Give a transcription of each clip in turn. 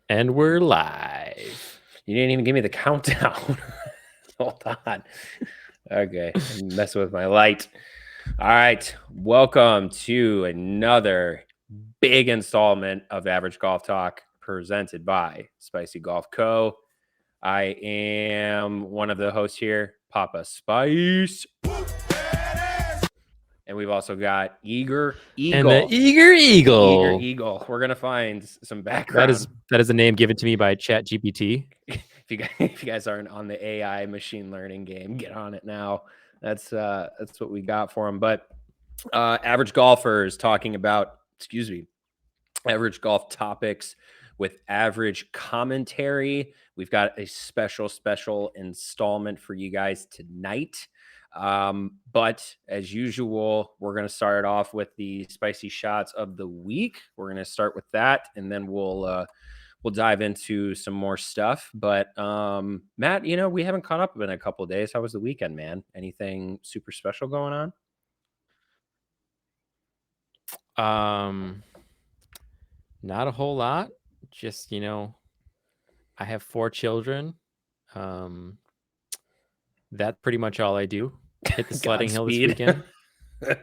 And we're live. You didn't even give me the countdown. Hold on. Okay, I'm messing with my light. All right, welcome to another big installment of Average Golf Talk presented by Spicy Golf Co. I am one of the hosts here, Papa Spice. And we've also got Eager And the Eagle. Eager Eager Eagle. Eagle. We're gonna find some That background. is a name given to me by ChatGPT. If you guys aren't on the AI machine learning game, get on it now. That's what we got for them. But average golfers talking about, average golf topics with average commentary. We've got a special installment for you guys tonight. But as usual, we're going to start off with the spicy shots of the week. We're going to start with that, and then we'll dive into some more stuff. But Matt, we haven't caught up in a couple of days. How was the weekend, man? Anything super special going on? Not a whole lot. Just, I have 4 children. That's pretty much all I do. Hit the sledding hill this weekend. That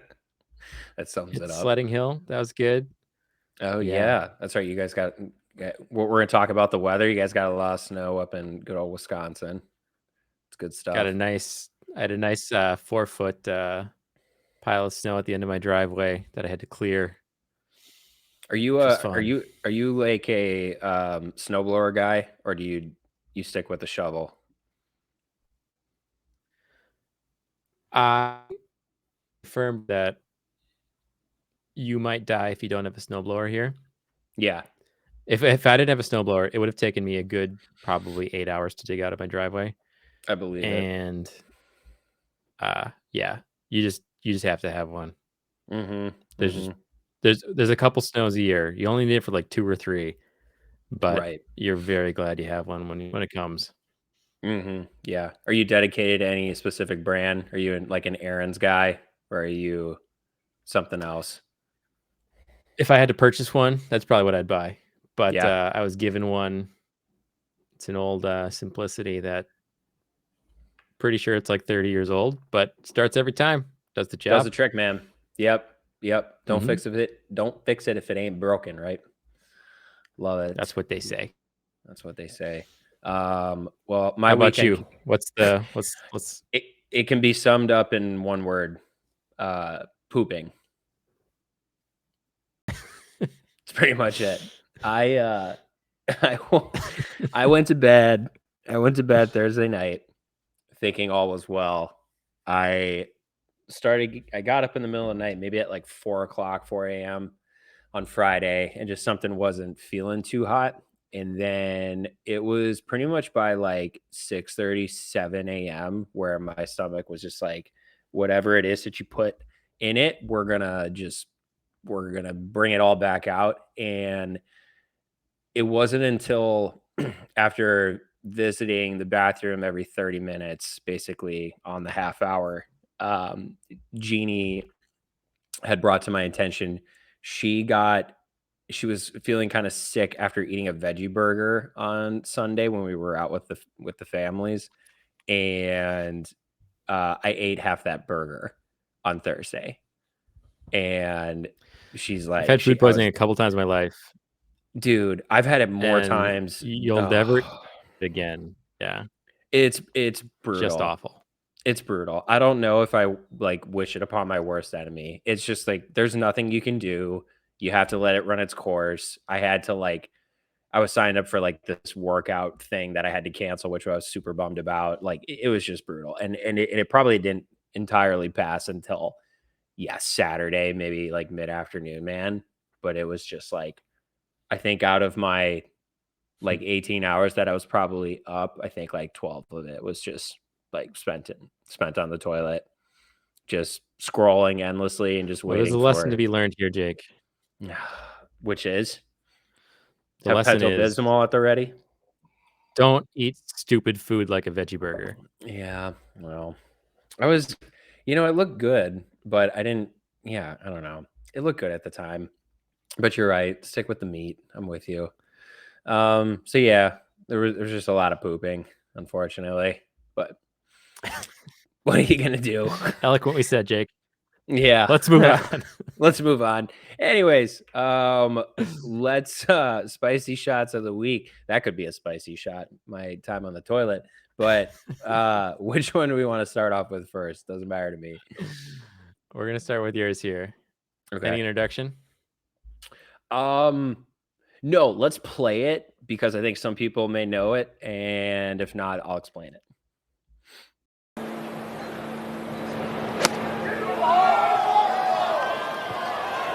sums Hit it the up. sledding hill. That was good. Oh yeah, that's right. You guys got we're gonna talk about the weather. You guys got a lot of snow up in good old Wisconsin. It's good stuff. I had a nice 4-foot pile of snow at the end of my driveway that I had to clear. Are you like a snowblower guy, or do you stick with the shovel? I confirmed that you might die if you don't have a snowblower here. Yeah. If I didn't have a snowblower, it would have taken me a good probably 8 hours to dig out of my driveway. I believe it. And yeah, you just have to have one. There's a couple snows a year. You only need it for like 2 or 3, but you're very glad you have one when it comes. Yeah. Are you dedicated to any specific brand? Are you like an Aaron's guy, or are you something else? If I had to purchase one, that's probably what I'd buy. But I was given one. It's an old Simplicity that pretty sure it's like 30 years old, but starts every time. Does the job. Does the trick, man. Yep. Don't fix it. Don't fix it if it ain't broken, right? Love it. That's what they say. Well, my How about weekend, you? What's it can be summed up in one word. Pooping. It's pretty much it. I went to bed. Thursday night thinking all was well. I got up in the middle of the night, maybe at like 4 a.m. on Friday, and just something wasn't feeling too hot. And then it was pretty much by like 6:30, 7 a.m. where my stomach was just like, whatever it is that you put in it, we're gonna bring it all back out. And it wasn't until after visiting the bathroom every 30 minutes, basically on the half hour, Jeannie had brought to my attention, she was feeling kind of sick after eating a veggie burger on Sunday when we were out with the families. And I ate half that burger on Thursday. And she's like, I've had food poisoning a couple times in my life. Dude, I've had it more times. You'll never again. Yeah. It's brutal. Just awful. It's brutal. I don't know if I like wish it upon my worst enemy. It's just like there's nothing you can do. You have to let it run its course. I was signed up for like this workout thing that I had to cancel, which I was super bummed about. Like it was just brutal. And it probably didn't entirely pass until Saturday, maybe like mid-afternoon, man. But it was just like, I think out of my like 18 hours that I was probably up, I think like 12 of it was just like spent on the toilet, just scrolling endlessly and just waiting. There's a lesson to be learned here, Jake. Which is the lesson is Pepto-Bismol at the ready. Don't eat stupid food like a veggie burger. Yeah, well, I was, it looked good, but I didn't. Yeah, I don't know. It looked good at the time, but you're right. Stick with the meat. I'm with you. So yeah, there's just a lot of pooping, unfortunately. But what are you gonna do? Eloquently said, Jake. Yeah. Let's move on. Let's move on. Anyways, let's spicy shots of the week. That could be a spicy shot, my time on the toilet. But which one do we want to start off with first? Doesn't matter to me. We're gonna start with yours here. Okay. Any introduction? No, let's play it because I think some people may know it, and if not, I'll explain it.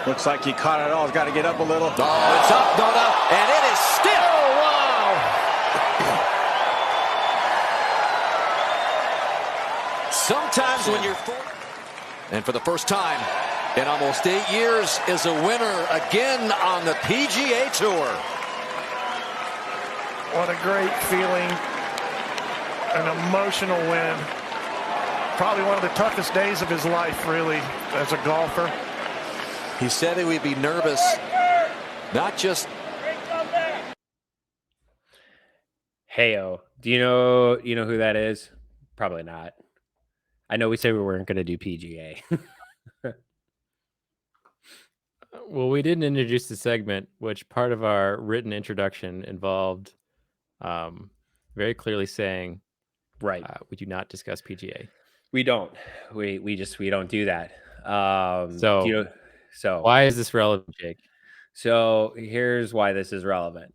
Looks like he caught it all. He's got to get up a little. Oh, it's up, Nona, and it is stiff. Oh, wow. Sometimes when you're and for the first time in almost 8 years is a winner again on the PGA Tour. What a great feeling. An emotional win. Probably one of the toughest days of his life, really, as a golfer. He said he would be nervous, not just. Heyo, do you know who that is? Probably not. I know we said we weren't going to do PGA. Well, we didn't introduce the segment, which part of our written introduction involved very clearly saying, right, we do not discuss PGA. We don't. We don't do that. So why is this relevant, Jake? So here's why this is relevant.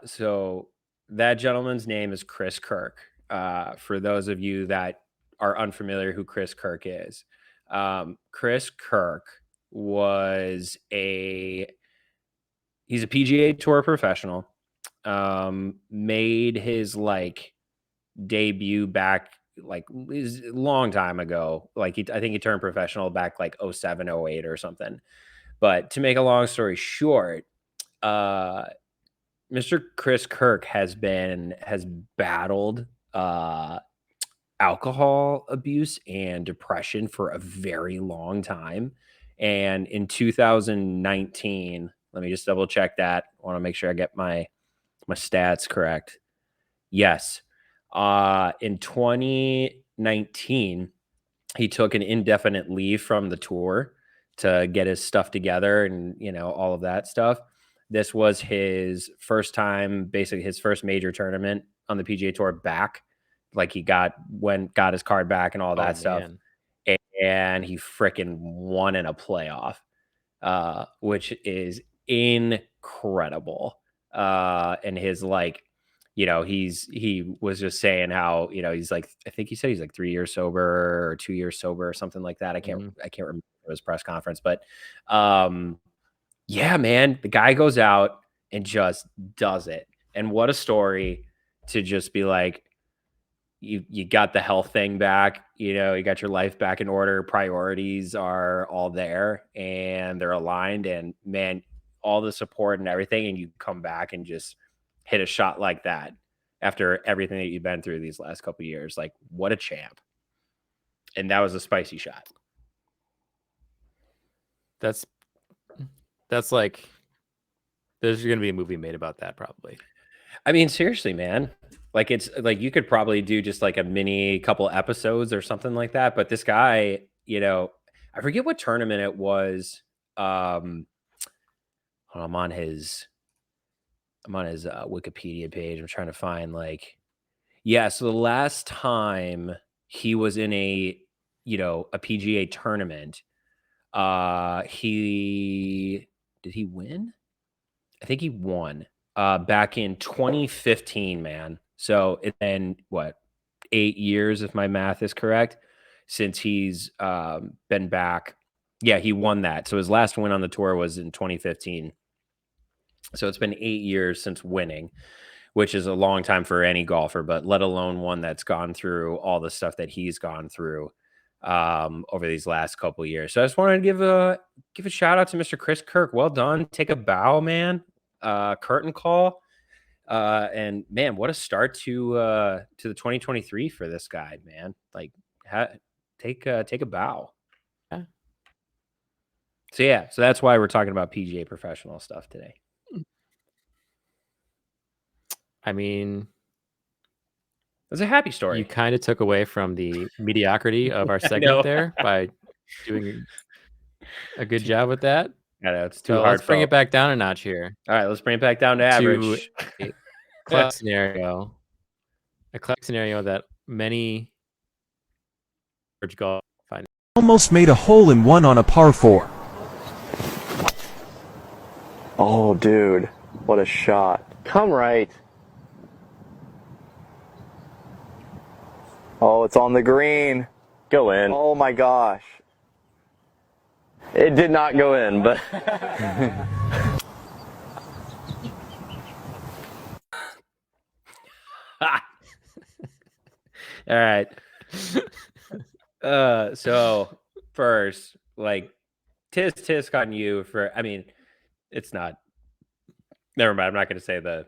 So that gentleman's name is Chris Kirk. For those of you that are unfamiliar who Chris Kirk is, Chris Kirk he's a PGA Tour professional. Made his debut back a long time ago. I think he turned professional back 07, 08 or something. But to make a long story short, Mr. Chris Kirk has battled alcohol abuse and depression for a very long time. And in 2019, let me just double check that. I want to make sure I get my stats correct. Yes. In 2019, he took an indefinite leave from the tour to get his stuff together and, all of that stuff. This was his first time, basically his first major tournament on the PGA Tour back. He got his card back and all that stuff. And he freaking won in a playoff, which is incredible. And his he was just saying how, he's I think he said he's 3 years sober or 2 years sober or something like that. I can't remember his press conference, but yeah, man, the guy goes out and just does it. And what a story to just be you got the health thing back, you got your life back in order. Priorities are all there and they're aligned, and man, all the support and everything. And you come back and just hit a shot like that after everything that you've been through these last couple of years. What a champ. And that was a spicy shot. There's going to be a movie made about that probably. I mean, seriously, man. It's you could probably do just a mini couple episodes or something like that. But this guy, I forget what tournament it was. I'm on his Wikipedia page. I'm trying to find so the last time he was in a PGA tournament, did he win? I think he won back in 2015, man. So it's been 8 years, if my math is correct, since he's been back. Yeah, he won that. So his last win on the tour was in 2015. So it's been 8 years since winning, which is a long time for any golfer, but let alone one that's gone through all the stuff that he's gone through over these last couple of years. So I just wanted to give a shout out to Mr. Chris Kirk. Well done. Take a bow, man. Curtain call. And man, what a start to the 2023 for this guy, man. Take a bow. Yeah. So that's why we're talking about PGA professional stuff today. I mean, it's a happy story. you kind of took away from the mediocrity of our I segment know. there by doing a good job with that. I know it's too So hard. let's bring it back down a notch here All right, let's bring it back down to average. a classic scenario. A classic scenario that many average golf find. Almost made a hole in one on a par 4. Oh, dude, what a shot. Come right. Oh, it's on the green. Go in. Oh my gosh. It did not go in, but All right. So first, like, tisk on you for. I mean, it's not. Never mind. I'm not going to say the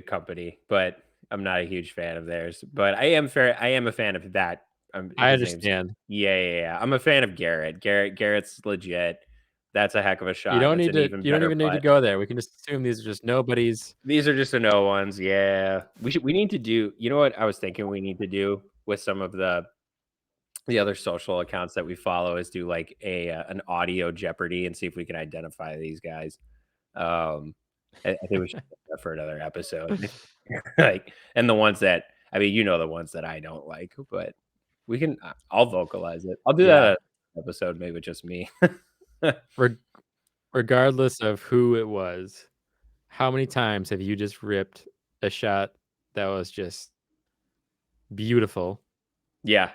company, but I'm not a huge fan of theirs. But I am a fan of that. I his name's- understand. Yeah. I'm a fan of Garrett. Garrett's legit. That's a heck of a shot. You don't That's need an to. even You don't better even need to putt. go there. We can just assume these are just nobodies. These are just the no ones. Yeah. We need to do. You know what I was thinking we need to do with some of the other social accounts that we follow is do like an audio Jeopardy and see if we can identify these guys. I think we should do that for another episode. Like, and the ones that I mean, the ones that I don't like, but we can. I'll vocalize it. I'll do that episode, maybe with just me. Regardless of who it was, how many times have you just ripped a shot that was just beautiful, Yeah,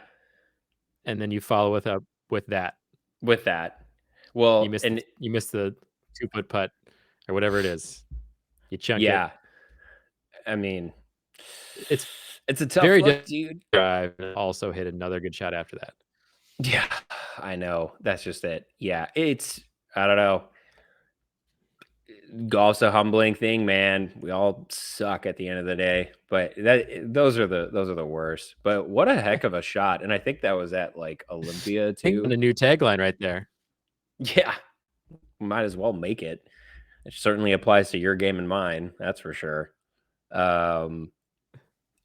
and then you follow it up with that? with that. Well, You missed the 2-foot putt or whatever it is. You chunk yeah. it. I mean, It's a tough very look, dude. drive. And also hit another good shot after that. Yeah, I know. That's just it. Yeah, I don't know. Golf's a humbling thing, man. We all suck at the end of the day, but those are the worst. But what a heck of a shot! And I think that was at like Olympia too. And a new tagline right there. Yeah, might as well make it. It certainly applies to your game and mine. That's for sure.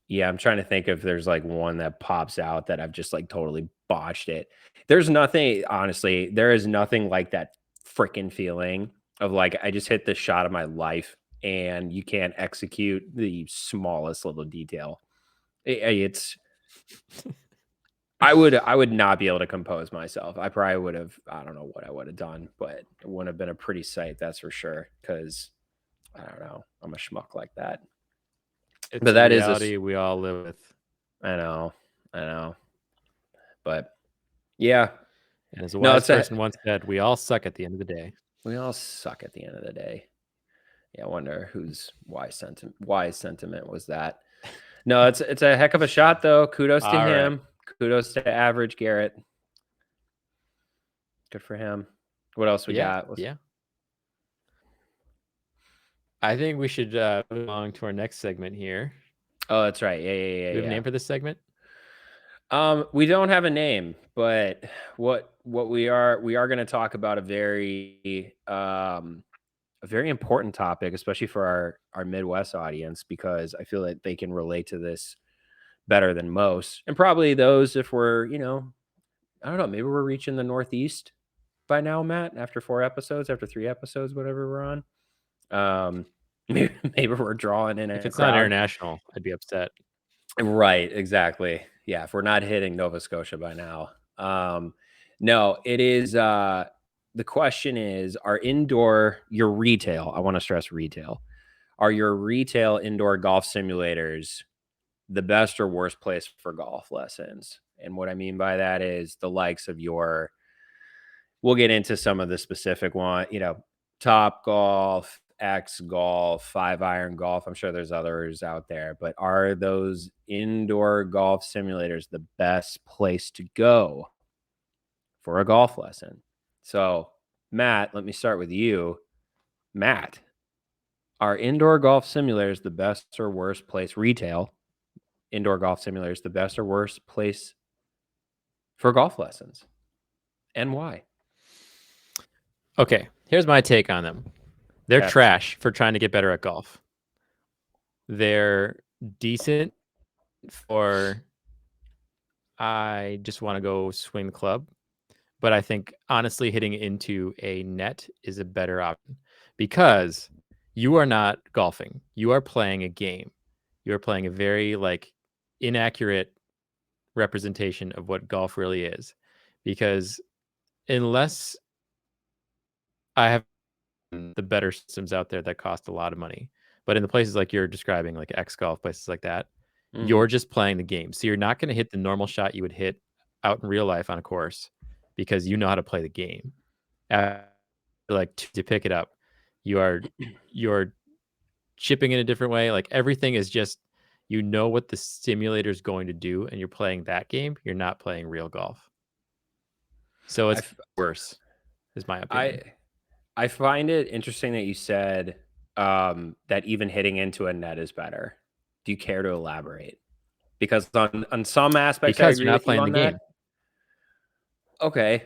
Yeah, I'm trying to think if there's like one that pops out that I've just like totally botched it. There's nothing, honestly, there is nothing like that freaking feeling of like I just hit the shot of my life and you can't execute the smallest little detail. It's I would not be able to compose myself. I probably would have, I don't know what I would have done, but it wouldn't have been a pretty sight, that's for sure. Because I don't know, I'm a schmuck like that. It's But that a is a reality we all live with. I know. But yeah, And as a wise person once said, we all suck at the end of the day. we all suck at the end of the day. Yeah, I wonder whose wise sentiment was that. No, it's a heck of a shot though. Kudos to All him. right. Kudos to average Garrett. Good for him. What else we got? Yeah. I think we should move along to our next segment here. Oh, that's right. Yeah. Do we have a name for this segment? We don't have a name, but what we are going to talk about a very important topic, especially for our Midwest audience, because I feel that they can relate to this better than most, and probably those if we're, I don't know, maybe we're reaching the Northeast by now, Matt, after 3 episodes, whatever we're on. Maybe we're drawing in. If it's not international, I'd be upset. Right, exactly. Yeah, if we're not hitting Nova Scotia by now. No, it is the question is, are your retail, I want to stress retail, are your retail indoor golf simulators the best or worst place for golf lessons? And what I mean by that is the likes of we'll get into some of the specific one, Top Golf, X Golf, 5-iron golf. I'm sure there's others out there, but are those indoor golf simulators the best place to go for a golf lesson? So, Matt, let me start with you. Matt, are indoor golf simulators the best or worst place, retail indoor golf simulators, the best or worst place for golf lessons? And why? Okay, here's my take on them. They're Okay. trash for trying to get better at golf. They're decent for I just want to go swing the club. But I think honestly hitting into a net is a better option because you are not golfing. You are playing a game. You are playing a very inaccurate representation of what golf really is. Because unless I have the better systems out there that cost a lot of money, but in the places like you're describing, like X golf, places like that, you're just playing the game. So you're not going to hit the normal shot you would hit out in real life on a course because you know how to play the game. To pick it up, you're chipping in a different way. Like everything is just what the simulator is going to do, and you're playing that game. You're not playing real golf. So it's worse, is my opinion. I find it interesting that you said that even hitting into a net is better. Do you care to elaborate? Because on some aspects, I Because you're agree not with you playing the on game. that. Okay.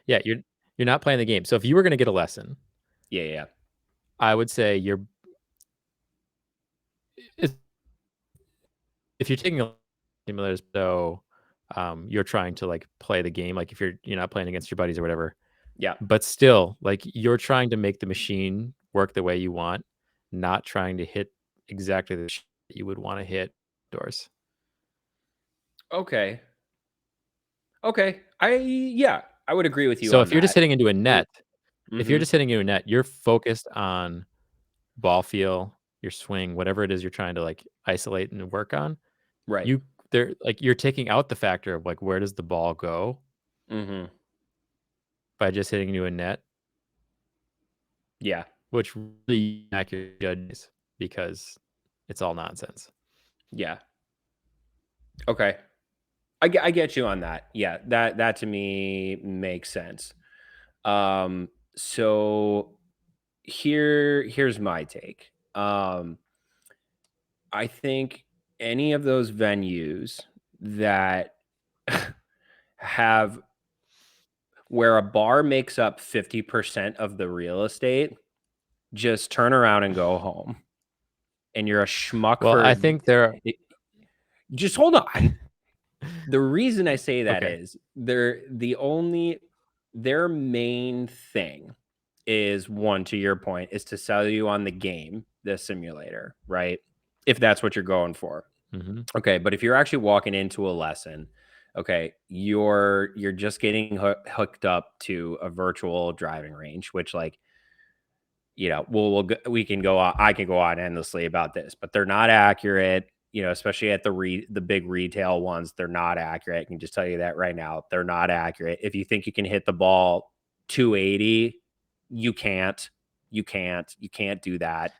Yeah, you're not playing the game. So if you were going to get a lesson, Yeah. I would say if you're taking a simulators, so you're trying to play the game, like if you're not playing against your buddies or whatever. Yeah. But still, you're trying to make the machine work the way you want, not trying to hit exactly the shot that you would want to hit doors. Okay. I would agree with you So on if you're just that. hitting into a net, Mhm. you're focused on ball feel, your swing, whatever it is you're trying to isolate and work on. Right. You're taking out the factor of where does the ball go Mhm. by just hitting into a net, Yeah. which really accurate judges because it's all nonsense. Yeah. Okay. I get you on that. Yeah, that to me makes sense. So here's my take. I think any of those venues that have where a bar makes up 50% of the real estate, just turn around and go home. And you're a schmuck Well, I for think there just hold on. The reason I say that okay. is their main thing is, one, to your point, is to sell you on the game, the simulator, right? If that's what you're going for. Mhm. Okay, but if you're actually walking into a lesson, okay, you're just getting hooked up to a virtual driving range, which we can go on. I can go on endlessly about this, but they're not accurate. Especially at the big retail ones, they're not accurate. I can just tell you that right now. They're not accurate. If you think you can hit the ball 280, you can't. You can't do that.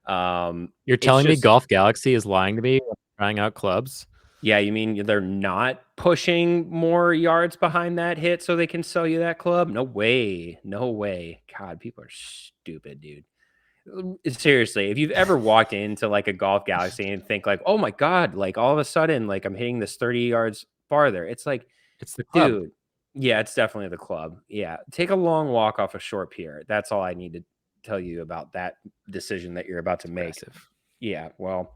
You're It's telling me just Golf Galaxy is lying to me when trying out clubs? Yeah, you mean they're not pushing more yards behind that hit so they can sell you that club? No way. No way. God, people are stupid, dude. Seriously, if you've ever walked into a Golf Galaxy and think oh my God, all of a sudden, I'm hitting this 30 yards farther. It's like, It's the club. dude, yeah, it's definitely the club. Yeah. Take a long walk off a short pier. That's all I need to tell you about that decision that you're about to make. Aggressive. Yeah. Well,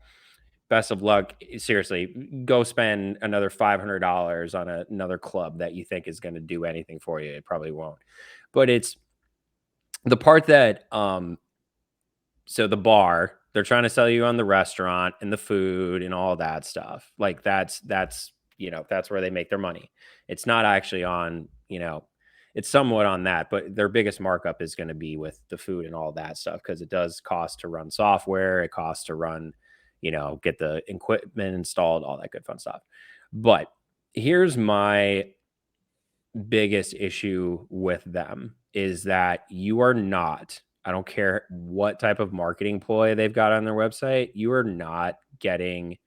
best of luck. Seriously, go spend another $500 on another club that you think is going to do anything for you. It probably won't. But it's the part that so the bar, they're trying to sell you on the restaurant and the food and all that stuff. That's where they make their money. It's not actually on, it's somewhat on that, but their biggest markup is going to be with the food and all that stuff because it does cost to run software, it costs to run, get the equipment installed, all that good fun stuff. But here's my biggest issue with them is that you are not, I don't care what type of marketing ploy they've got on their website, you are not getting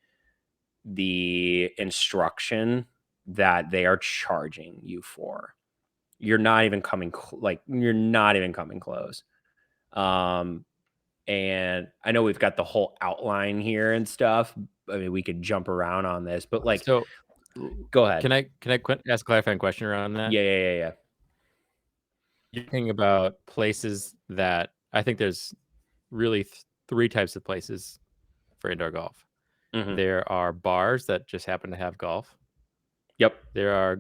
the instruction that they are charging you for. You're not even coming you're not even coming close. And I know we've got the whole outline here and stuff. I mean, we could jump around on this, but So, go ahead. can I ask a clarifying question around that? Yeah. You're thinking about places that I think there's really three types of places for indoor golf. Mhm. There are bars that just happen to have golf. Yep. There are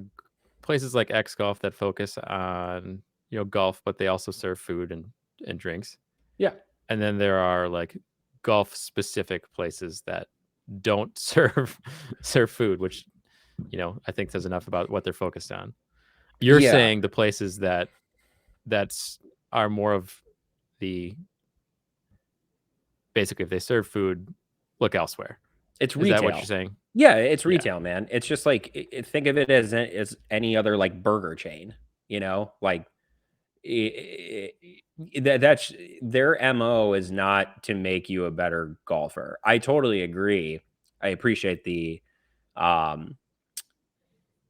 places like X Golf that focus on, golf, but they also serve food and drinks. Yeah. And then there are like golf specific places that don't serve food, which, I think says enough about what they're focused on. You're Yeah. saying the places that's are more of the basically if they serve food, look elsewhere. It's Is that what you're retail. saying? Yeah, it's Yeah. retail, man. It's just like think of it as any other like burger chain, like that's their MO is not to make you a better golfer. I totally agree. I appreciate the um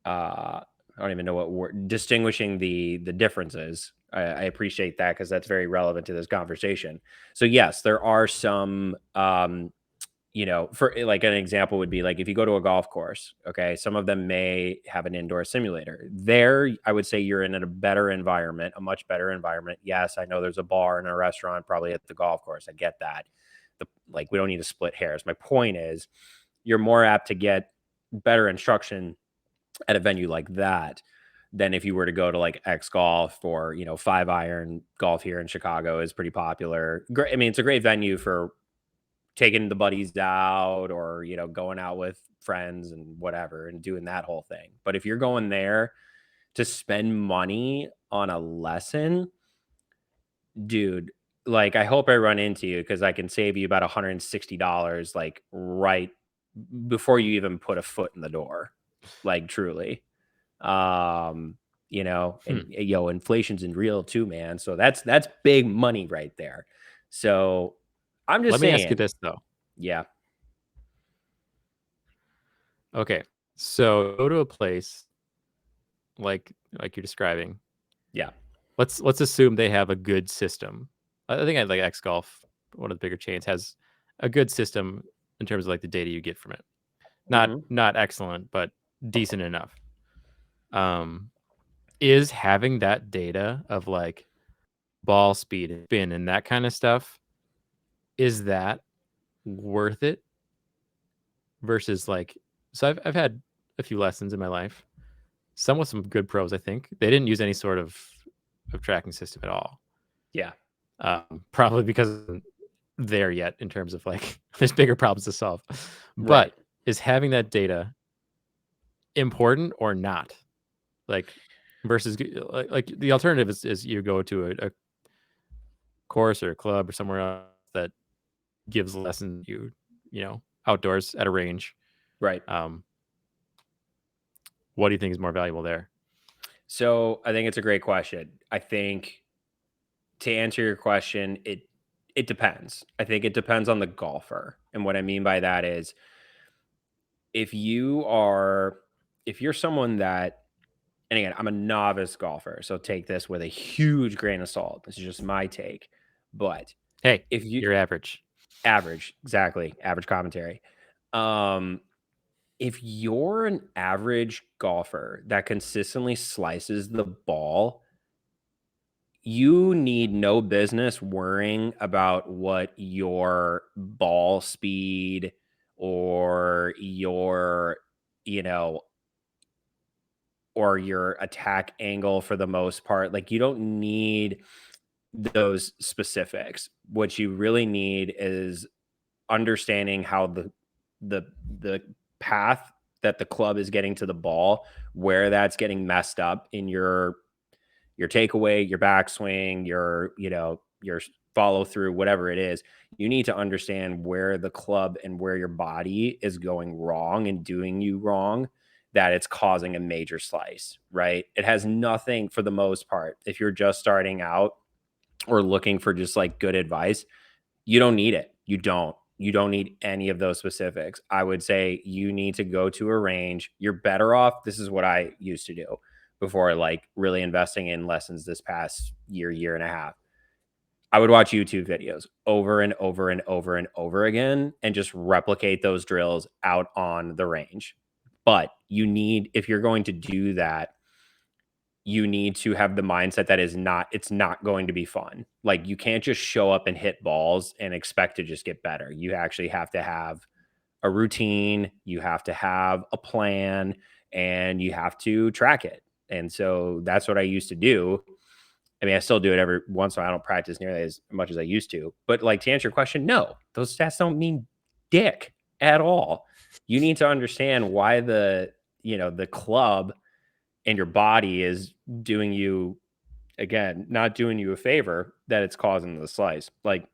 I don't even know what word distinguishing the differences. I appreciate that because that's very relevant to this conversation. So yes, there are some for like an example would be like if you go to a golf course, okay, some of them may have an indoor simulator. There, I would say you're in a better environment, a much better environment. Yes, I know there's a bar and a restaurant probably at the golf course. I get that. We don't need to split hairs. My point is you're more apt to get better instruction at a venue like that than if you were to go to like X Golf or, 5 Iron Golf here in Chicago is pretty popular. Great. I mean, it's a great venue for taking the buddies out or, going out with friends and whatever and doing that whole thing. But if you're going there to spend money on a lesson, dude, like I hope I run into you because I can save you about $160 like right before you even put a foot in the door. Like truly. And inflation's in real too, man. So that's big money right there. So I'm just Let me ask you saying, this though. yeah. Okay. So go to a place like you're describing. Yeah. Let's assume they have a good system. I think like X Golf, one of the bigger chains, has a good system in terms of like the data you get from it. Not excellent, but decent enough. Is having that data of like ball speed and spin and that kind of stuff, is that worth it? Versus like, so I've had a few lessons in my life, some with some good pros. I think they didn't use any sort of tracking system at all. Yeah. Probably because it isn't there yet in terms of like there's bigger problems to solve. Right. But is having that data important or not? Like versus like the alternative is you go to a course or a club or somewhere else that gives lessons outdoors at a range. Right. What do you think is more valuable there? So I think it's a great question. I think to answer your question, it depends. I think it depends on the golfer. And what I mean by that is if you're someone that, and again, I'm a novice golfer, so take this with a huge grain of salt. This is just my take. But Hey, if you're average. Average, exactly. Average commentary. If you're an average golfer that consistently slices the ball, you need no business worrying about what your ball speed or or your attack angle for the most part. Like you don't need those specifics. What you really need is understanding how the path that the club is getting to the ball, where that's getting messed up in your takeaway, your backswing, your follow through, whatever it is. You need to understand where the club and where your body is going wrong and doing you wrong, that it's causing a major slice, right? It has nothing for the most part. If you're just starting out or looking for just like good advice, you don't need it. You don't need any of those specifics. I would say you need to go to a range. You're better off. This is what I used to do before like really investing in lessons this past year and a half. I would watch YouTube videos over and over and over and over again and just replicate those drills out on the range. But if you're going to do that, you need to have the mindset that it's not going to be fun. Like, you can't just show up and hit balls and expect to just get better. You actually have to have a routine, you have to have a plan, and you have to track it. And so that's what I used to do. I mean, I still do it every once in a while. I don't practice nearly as much as I used to. But like, to answer your question, no, those stats don't mean dick at all. You need to understand why the club and your body is doing you, again, not doing you a favor, that it's causing the slice. Like,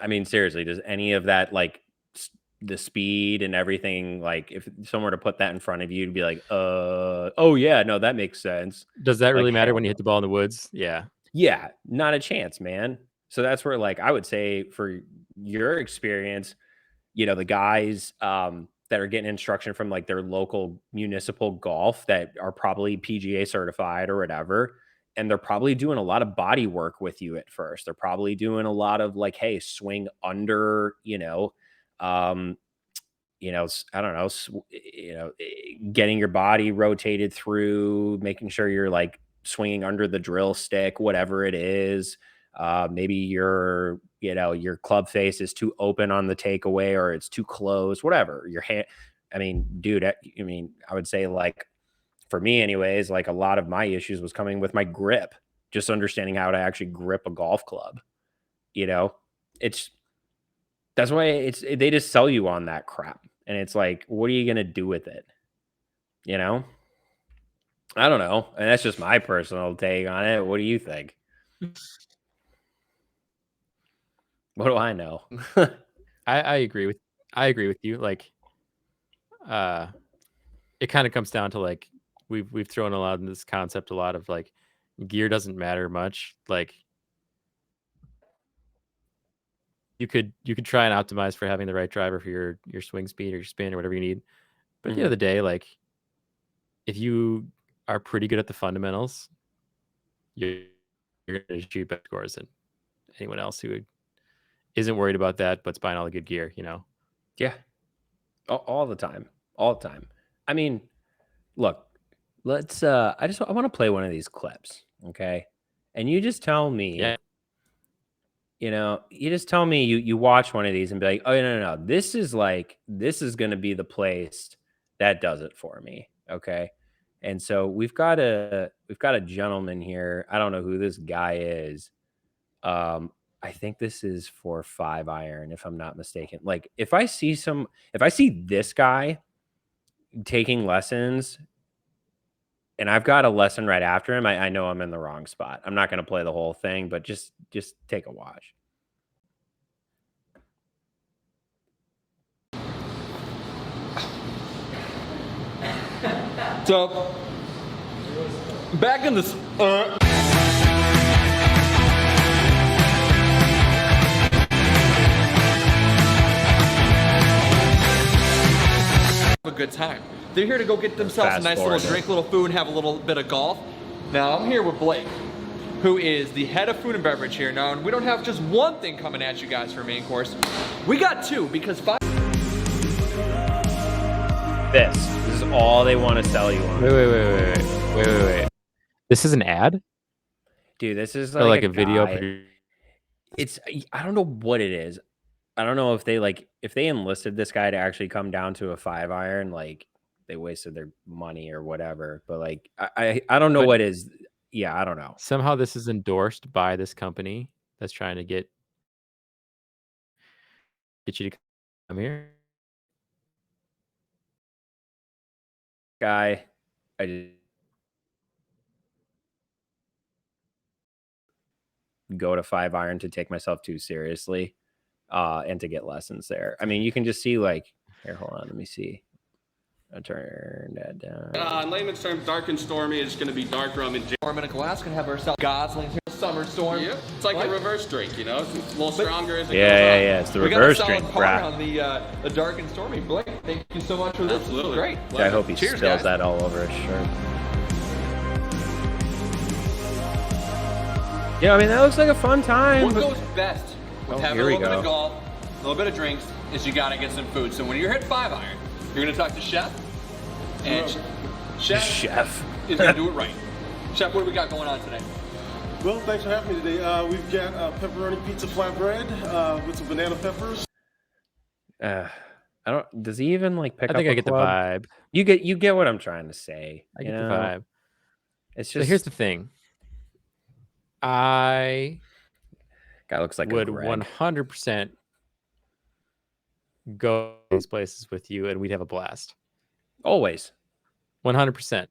I mean, seriously, does any of that, like, the speed and everything, like, if someone were to put that in front of you to be like, oh yeah, no, that makes sense. Does that really Like, matter hell when you no. hit the ball in the woods? Yeah. Yeah, not a chance, man. So that's where, like, I would say, for your experience, the guys that are getting instruction from, like, their local municipal golf that are probably PGA certified or whatever, and they're probably doing a lot of body work with you at first. They're probably doing a lot of, like, hey, swing under, I don't know, getting your body rotated through, making sure you're, like, swinging under the drill stick, whatever it is. Maybe your club face is too open on the takeaway, or it's too close, whatever. Your hand, I mean, dude, I would say, like, for me anyways, like, a lot of my issues was coming with my grip, just understanding how to actually grip a golf club. That's why they just sell you on that crap. And it's like, what are you going to do with it? I don't know. And that's just my personal take on it. What do you think? What do I know? I agree with you. Like, it kind of comes down to, like, we've thrown a lot in this concept, a lot of, like, gear doesn't matter much. Like, you could try and optimize for having the right driver for your swing speed or your spin or whatever you need. But at the end of the day, like, if you are pretty good at the fundamentals, you're going to achieve better scores than anyone else who isn't worried about that but's buying all the good gear. Yeah, all the time. I mean, look, let's I want to play one of these clips, okay? And you just tell me, Yeah. you just tell me you watch one of these and be like, oh, no, this is going to be the place that does it for me, okay? And so we've got a gentleman here. I don't know who this guy is. I think this is for 5-iron, if I'm not mistaken. Like, if I see this guy taking lessons and I've got a lesson right after him, I know I'm in the wrong spot. I'm not going to play the whole thing, but just take a watch. So, back in this a good time. They're here to go get themselves a nice little drink, little food, and have a little bit of golf. Now, I'm here with Blake, who is the head of food and beverage here. Now, we don't have just one thing coming at you guys for main course. We got two, because This is all they want to sell you on. Wait. This is an ad? Dude, this is Or like a guy. video. I don't know what it is. I don't know if they enlisted this guy to actually come down to a 5-iron, like, they wasted their money or whatever. But, like, I don't know what is. Yeah, I don't know. Somehow this is endorsed by this company that's trying to get you to come here. Guy, I just go to 5-iron to take myself too seriously, and to get lessons there. I mean, you can just see, like, here, hold on, let me see. I'll turn that down. In layman's terms, dark and stormy is going to be dark rum and storm in a glass, can have ourselves Gosling's here, summer storm. Yep. It's like a reverse drink, It's a little stronger as it goes on. Yeah. It's the reverse drink, we got a solid par on the dark and stormy. Blake, thank you so much for this. Absolutely. Great. I hope he Cheers, spills guys. that all over his shirt. Yeah, I mean, that looks like a fun time. What goes best with having a here we little bit go. of golf, a little bit of drinks, is you got to get some food. So when you're hitting 5-iron, you're going to talk to Chef. And Chef, is going to do it right. Chef, what do we got going on today? Well, thanks for having me today. We've got pepperoni pizza flatbread with some banana peppers. I don't. Does he even like pick I up think a I get club? the vibe. You get what I'm trying to say. I get the vibe. It's So just here's the thing. I guy looks like would a Greg. 100% go to these places with you, and we'd have a blast. Always. 100%.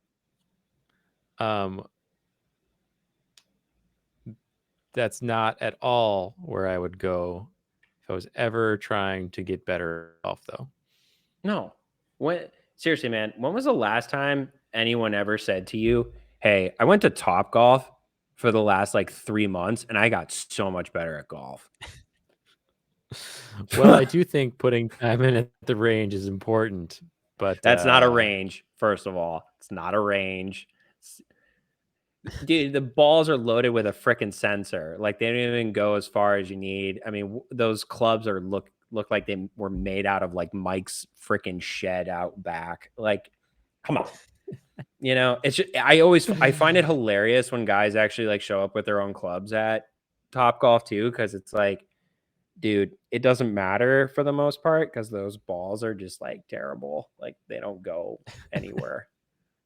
That's not at all where I would go if I was ever trying to get better at golf, though. No. Seriously, man, when was the last time anyone ever said to you, hey, I went to Top Golf for the last like 3 months and I got so much better at golf? Well, I do think putting time in at the range is important, but that's not a range. First of all, it's not a range. Dude, the balls are loaded with a freaking sensor. Like they don't even go as far as you need. I mean, those clubs look like they were made out of like Mike's freaking shed out back. Like, come on. You know, it's just, I find it hilarious when guys actually like show up with their own clubs at Top Golf too, because it's like, dude, it doesn't matter for the most part because those balls are just like terrible. Like they don't go anywhere.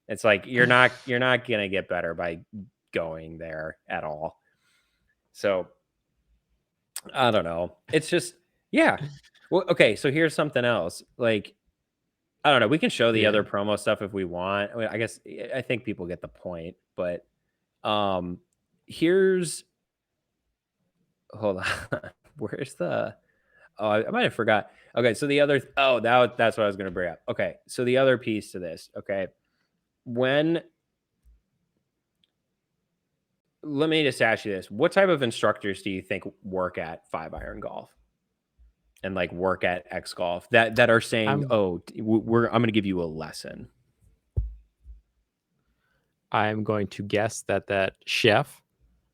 It's like you're not gonna get better by going there at all. So I don't know. It's just yeah. Well, okay. So here's something else. Like I don't know. We can show the other promo stuff if we want. I mean, I guess I think people get the point. But here's hold on. Where's the? Oh, I might have forgot. Okay, so the other. Oh, that's what I was gonna bring up. Okay, so the other piece to this. Okay, let me just ask you this. What type of instructors do you think work at 5-iron golf and like work at X golf that are saying, I'm going to give you a lesson? I'm going to guess that chef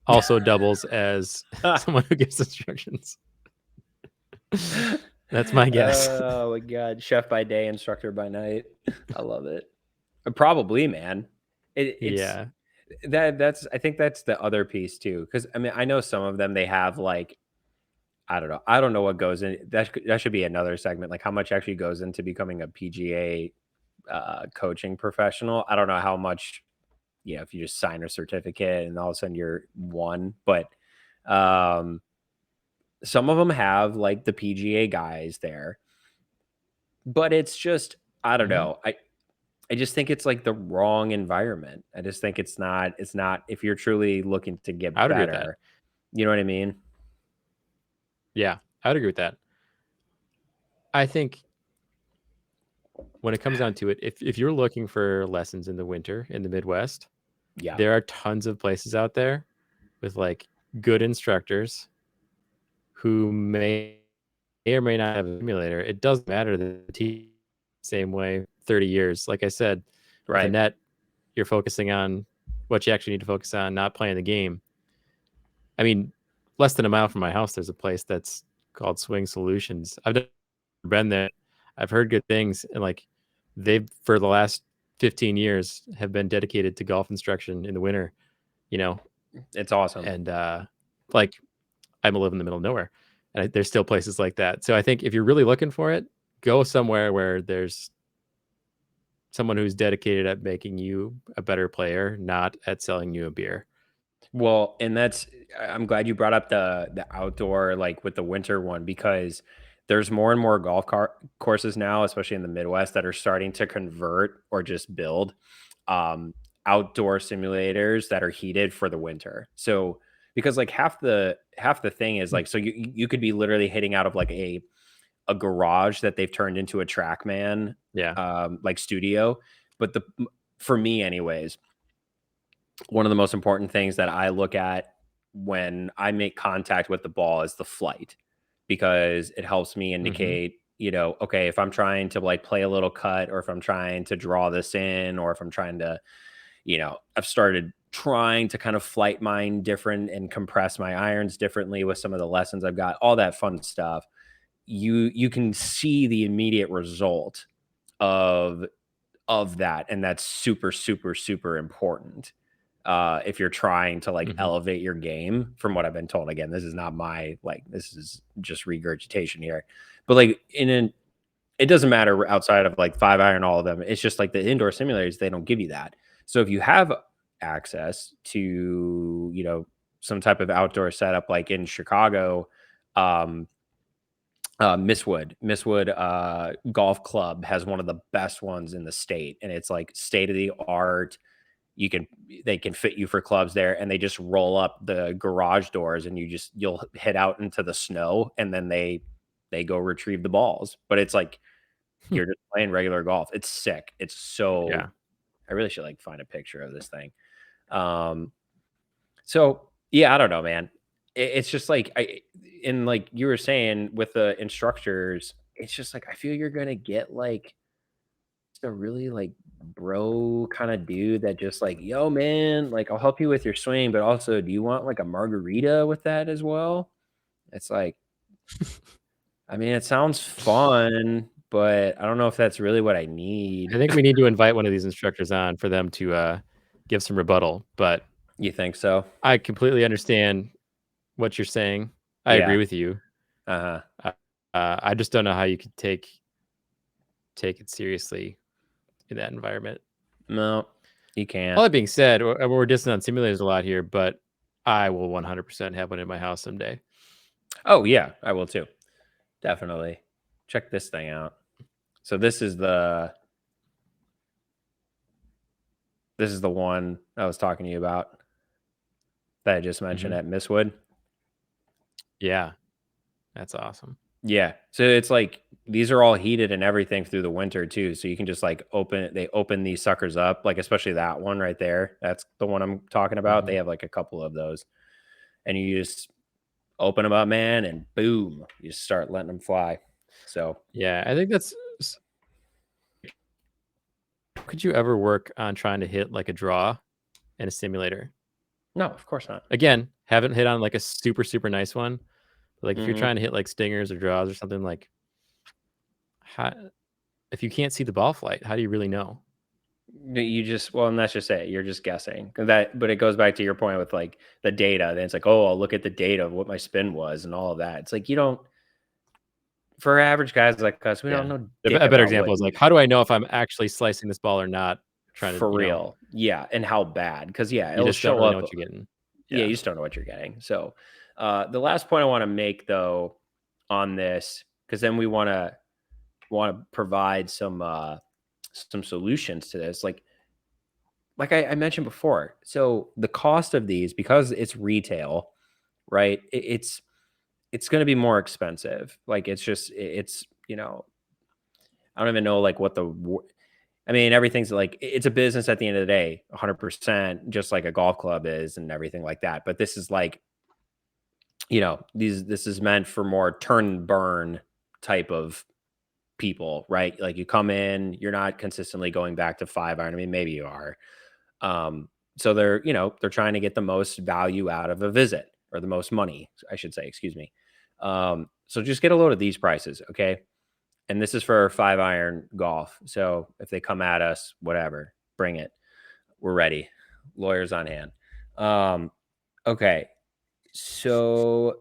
also doubles as someone who gives instructions. That's my guess. Oh my God. Chef by day, instructor by night. I love it. Probably, man. It's that's I think that's the other piece too, because I mean I know some of them they have like I don't know what goes in that should be another segment, like how much actually goes into becoming a PGA coaching professional. I don't know how much, you know, if you just sign a certificate and all of a sudden you're one, but some of them have like the PGA guys there, but it's just I don't know. I just think it's like the wrong environment. I just think it's not if you're truly looking to get better. You know what I mean? Yeah, I would agree with that. I think when it comes down to it, if you're looking for lessons in the winter in the Midwest, there are tons of places out there with like good instructors who may or may not have a simulator. It doesn't matter the same way 30 years. Like I said, with the net, you're focusing on what you actually need to focus on, not playing the game. I mean, less than a mile from my house, there's a place that's called Swing Solutions. I've never been there. I've heard good things, and like they've for the last 15 years have been dedicated to golf instruction in the winter. You know, it's awesome. And like I'm live in the middle of nowhere, and there's still places like that. So I think if you're really looking for it, go somewhere where there's someone who's dedicated at making you a better player, not at selling you a beer. Well, and I'm glad you brought up the outdoor, like with the winter one, because there's more and more golf courses now, especially in the Midwest, that are starting to convert or just build outdoor simulators that are heated for the winter. So because like half the thing is like, so you could be literally hitting out of like a garage that they've turned into a TrackMan, like studio. But for me anyways, one of the most important things that I look at when I make contact with the ball is the flight, because it helps me indicate, you know, okay, if I'm trying to like play a little cut, or if I'm trying to draw this in, or if I'm trying to, you know, I've started trying to kind of flight mine different and compress my irons differently with some of the lessons I've got, all that fun stuff. You can see the immediate result of of that, and that's super, super, super important. If you're trying to like elevate your game, from what I've been told. Again, this is not my this is just regurgitation here, but like it doesn't matter outside of like 5-iron, all of them. It's just like the indoor simulators, they don't give you that. So if you have access to, some type of outdoor setup, like in Chicago, Mistwood Golf Club has one of the best ones in the state, and it's like state of the art. They can fit you for clubs there, and they just roll up the garage doors, and you'll head out into the snow, and then they go retrieve the balls. But it's like you're just playing regular golf. It's sick. It's so I really should like find a picture of this thing. So yeah, I don't know, man. It's just like like you were saying with the instructors, it's just like I feel you're gonna get like just a really like bro kind of dude that just like, yo, man, like I'll help you with your swing, but also, do you want like a margarita with that as well? It's like, I mean, it sounds fun, but I don't know if that's really what I need. I think we need to invite one of these instructors on for them to give some rebuttal. But you think so? I completely understand what you're saying. I agree with you. I just don't know how you could take it seriously in that environment. No, you can't. All that being said, we're dissing on simulators a lot here, but I will 100% have one in my house someday. Oh yeah, I will too. Definitely. Check this thing out. So this is the one I was talking to you about that I just mentioned at Mistwood. Yeah. That's awesome. Yeah. So it's like these are all heated and everything through the winter too. So you can just like they open these suckers up, like especially that one right there. That's the one I'm talking about. They have like a couple of those. And you just open them up, man, and boom, you just start letting them fly. So yeah, I think that's. Could you ever work on trying to hit like a draw in a simulator? No, of course not. Again, haven't hit on like a super, super nice one. But like if you're trying to hit like stingers or draws or something, like if you can't see the ball flight, how do you really know? You just, well, and that's just it. You're just guessing but it goes back to your point with like the data. Then it's like, oh, I'll look at the data of what my spin was and all of that. It's like, you don't, for average guys like us, we don't know. A better example is like, how do I know if I'm actually slicing this ball or not? For real. Yeah. And how bad. Because you just don't really know what you're getting. Yeah, you just don't know what you're getting. So the last point I want to make though on this, because then we want to provide some solutions to this. Like I mentioned before. So the cost of these, because it's retail, right? It's going to be more expensive. Like it's I don't even know like what I mean, everything's like, it's a business at the end of the day, 100%, just like a golf club is and everything like that. But this is like, this is meant for more turn and burn type of people, right? Like you come in, you're not consistently going back to 5-iron. I mean, maybe you are. So they're trying to get the most value out of a visit, or the most money, I should say, excuse me. So just get a load of these prices. Okay. And this is for 5-iron golf. So if they come at us, whatever, bring it. We're ready. Lawyers on hand. Okay. So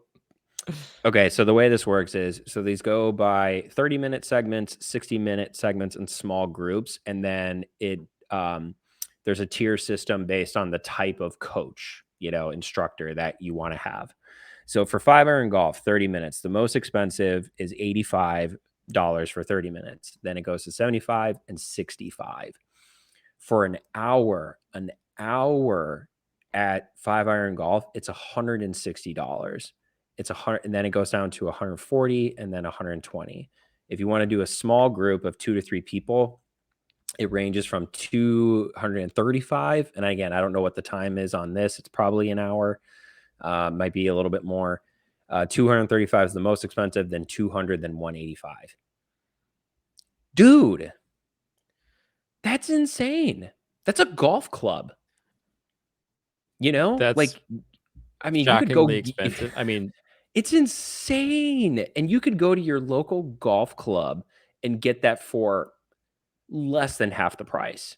the way this works is, so these go by 30-minute segments, 60-minute segments, and small groups. And then there's a tier system based on the type of coach, instructor that you want to have. So for 5-iron golf, 30 minutes, the most expensive is $85 for 30 minutes. Then it goes to 75 and 65 for an hour at 5-iron golf. It's $160. It's 100, and then it goes down to 140 and then 120. If you want to do a small group of 2 to 3 people, it ranges from 235. And again, I don't know what the time is on this. It's probably an hour. Might be a little bit more. 235 is the most expensive, then 200, then 185. Dude, that's insane. That's a golf club. That's like, I mean, shockingly you could go expensive. I mean, it's insane. And you could go to your local golf club and get that for less than half the price.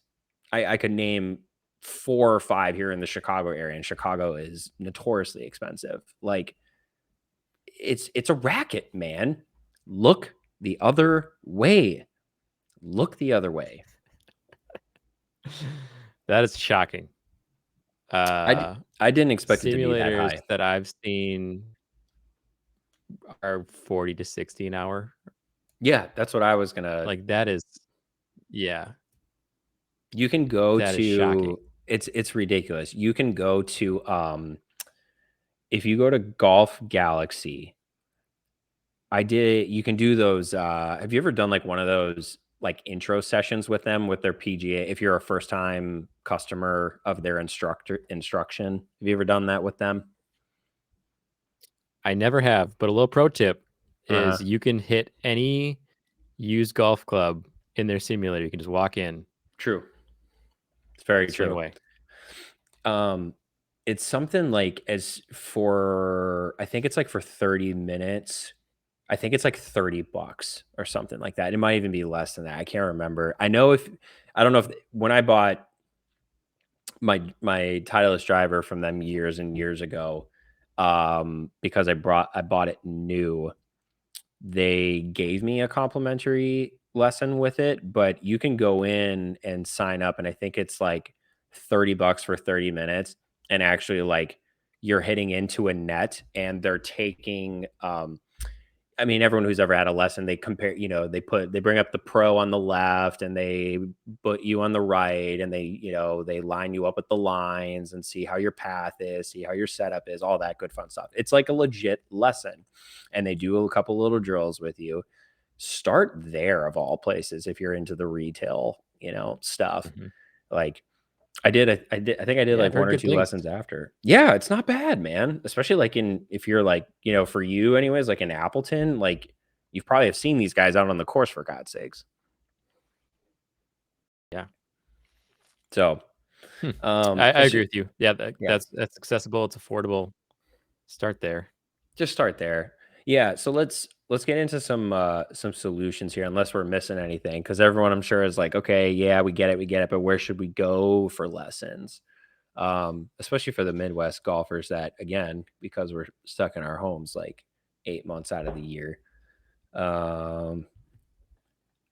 I could name 4 or 5 here in the Chicago area, and Chicago is notoriously expensive. Like, it's a racket, man. Look the other way. Look the other way. That is shocking. I didn't expect it to be that Simulators high. that I've seen are 40 to 60 an hour. Yeah, that's what I was gonna. Like that is, yeah, You can go that is shocking. to. It's ridiculous. You can go to if you go to Golf Galaxy. You can do those. Have you ever done like one of those like intro sessions with them with their PGA? If you're a first time customer of their instruction, have you ever done that with them? I never have, but a little pro tip Uh-huh. is you can hit any used golf club in their simulator. You can just walk in. True. It's very swing true. away. It's something like I think it's like for 30 minutes. I think it's like $30 or something like that. It might even be less than that. I can't remember. I don't know if when I bought my Titleist driver from them years and years ago, because I bought it new, they gave me a complimentary lesson with it, but you can go in and sign up, and I think it's like $30 for 30 minutes, and actually like you're hitting into a net and they're taking I mean, everyone who's ever had a lesson, they compare, they bring up the pro on the left and they put you on the right, and they line you up with the lines and see how your path is, see how your setup is, all that good fun stuff. It's like a legit lesson. And they do a couple little drills with you. Start there of all places if you're into the retail, stuff. Mhm. Like I think I did Yeah, like I've one heard or good 2 things. lessons after. Yeah, it's not bad, man. Especially like if you're like, for you anyways, like in Appleton, like you probably have seen these guys out on the course for God's sakes. Yeah. So, I agree with you. Yeah, yeah, that's accessible. It's affordable. Start there. just start there. Yeah, so let's get into some solutions here, unless we're missing anything, because everyone I'm sure is like, okay, yeah, we get it, but where should we go for lessons? Especially for the Midwest golfers that, again, because we're stuck in our homes like 8 months out of the year.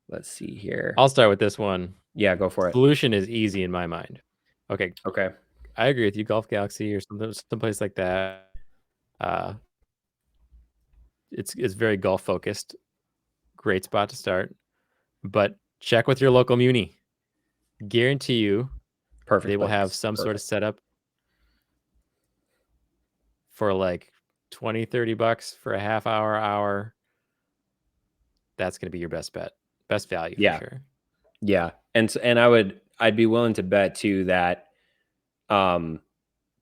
Let's see here. I'll start with this one. Yeah, go for it. Solution is easy in my mind. Okay. Okay. I agree with you. Golf Galaxy or someplace like that. It's very golf focused. Great spot to start. But check with your local muni. Guarantee you Perfect they will have place. some sort of Perfect. setup for like 20, $30 for a half hour. That's going to be your best bet. Best value for sure. Yeah. And I'd be willing to bet too that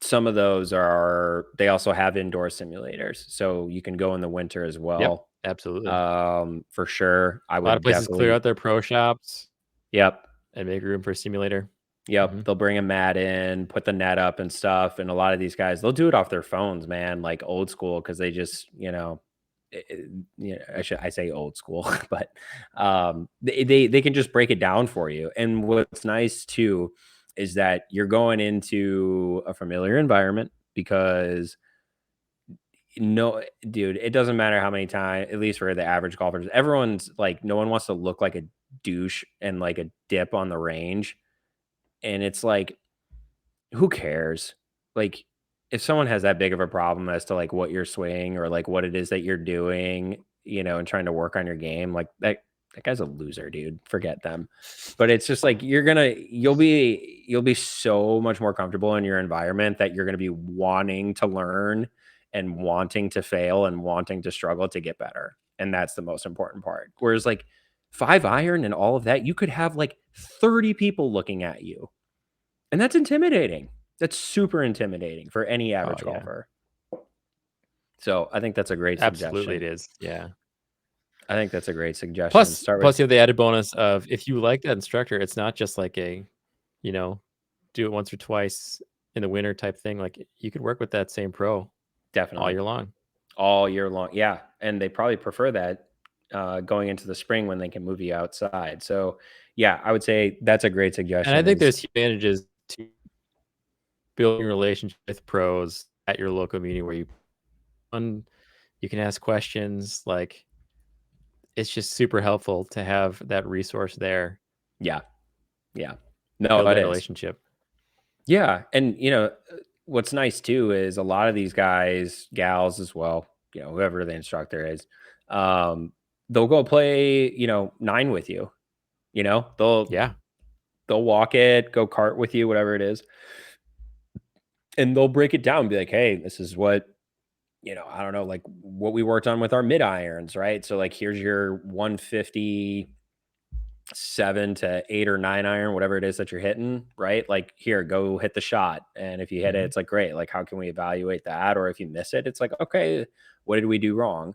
some of those they also have indoor simulators. So you can go in the winter as well. Yep, absolutely. For sure. A lot of places clear out their pro shops. Yep. And make room for a simulator. Yep. Mm-hmm. They'll bring a mat in, put the net up and stuff. And a lot of these guys, they'll do it off their phones, man, like old school, because they just, I say old school, but they can just break it down for you. And what's nice too is that you're going into a familiar environment, because no, dude, it doesn't matter how many times, at least for the average golfers, everyone's like, no one wants to look like a douche and like a dip on the range. And it's like, who cares? Like, if someone has that big of a problem as to like what you're swinging or like what it is that you're doing, and trying to work on your game, like that guy's a loser, dude. Forget them. But it's just like you'll be so much more comfortable in your environment that you're gonna be wanting to learn and wanting to fail and wanting to struggle to get better. And that's the most important part. Whereas like 5-iron and all of that, you could have like 30 people looking at you. And that's intimidating. That's super intimidating for any average golfer. So I think that's a great suggestion. Absolutely it is. Yeah. I think that's a great suggestion. Plus you have the added bonus of, if you like that instructor, it's not just like a, do it once or twice in the winter type thing. Like you could work with that same pro definitely all year long. All year long. Yeah. And they probably prefer that going into the spring when they can move you outside. So yeah, I would say that's a great suggestion. And I think there's advantages to building a relationship with pros at your local community where you can ask questions. Like, it's just super helpful to have that resource there. Yeah. No, Build it that is. relationship. Yeah, and what's nice too is a lot of these guys, gals as well, whoever the instructor is, they'll go play, 9 with you. Yeah. They'll walk it, go kart with you, whatever it is, and they'll break it down, and be like, hey, this is what I don't know, like what we worked on with our mid irons, right? So like, here's your 150 7 to 8 or 9 iron, whatever it is that you're hitting, right? Like, here, go hit the shot. And if you hit it, it's like, great. Like, how can we evaluate that? Or if you miss it, it's like, okay, what did we do wrong?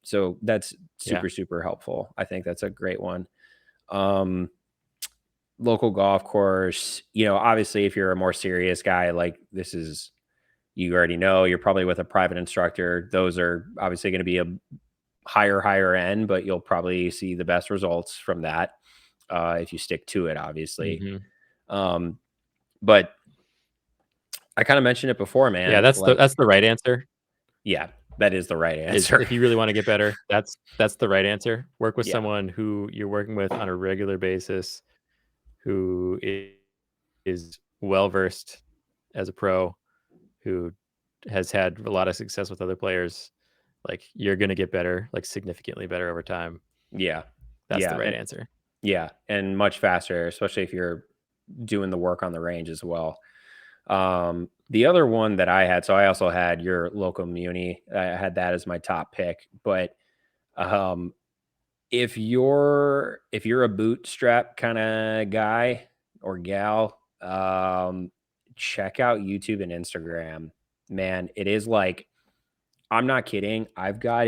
So that's super helpful. I think that's a great one. Local golf course, obviously if you're a more serious guy, like this is, you already know, you're probably with a private instructor. Those are obviously going to be a higher end, but you'll probably see the best results from that if you stick to it, obviously. But I kind of mentioned it before, man. Yeah, that's the right answer. Yeah, that is the right answer. If you really want to get better, that's the right answer. Work with someone who you're working with on a regular basis, who is well versed as a pro, who has had a lot of success with other players. Like, you're going to get better, like significantly better over time. Yeah. That's the right answer. Yeah. And much faster, especially if you're doing the work on the range as well. The other one that I had, so I also had your local muni. I had that as my top pick, but if you're a bootstrap kind of guy or gal, check out YouTube and Instagram. Man, it is like, I'm not kidding. I've got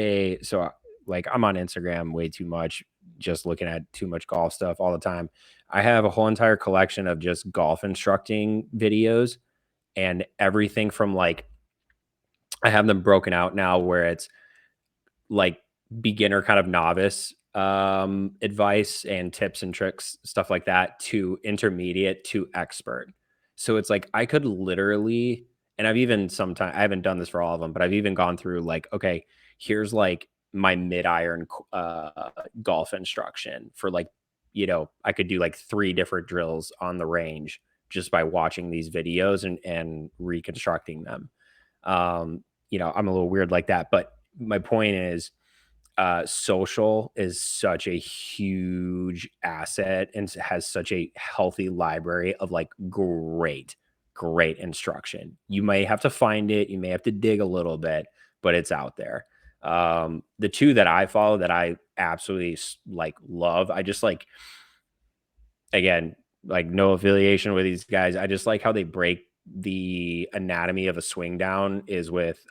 like, I'm on Instagram way too much, just looking at too much golf stuff all the time. I have a whole entire collection of just golf instructing videos, and everything from like, I have them broken out now where it's like beginner kind of novice advice and tips and tricks, stuff like that, to intermediate to expert. So it's like, I could literally, and I've even sometimes, I haven't done this for all of them, but I've even gone through like, okay, here's like my mid iron golf instruction for like, I could do like 3 different drills on the range just by watching these videos and reconstructing them. I'm a little weird like that, but my point is, social is such a huge asset and has such a healthy library of like great instruction. You may have to find it, you may have to dig a little bit, but it's out there. The 2 that I follow that I absolutely like love, I just like, again, like no affiliation with these guys, I just like how they break the anatomy of a swing down, is with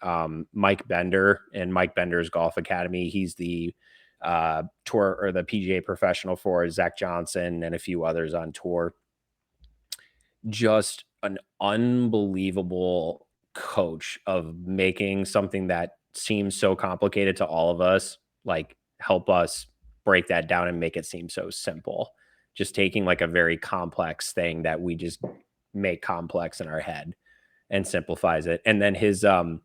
Mike Bender and Mike Bender's Golf Academy. He's the tour or the PGA professional for Zach Johnson and a few others on tour. Just an unbelievable coach of making something that seems so complicated to all of us, like, help us break that down and make it seem so simple. Just taking like a very complex thing that we just make complex in our head and simplifies it. And then his I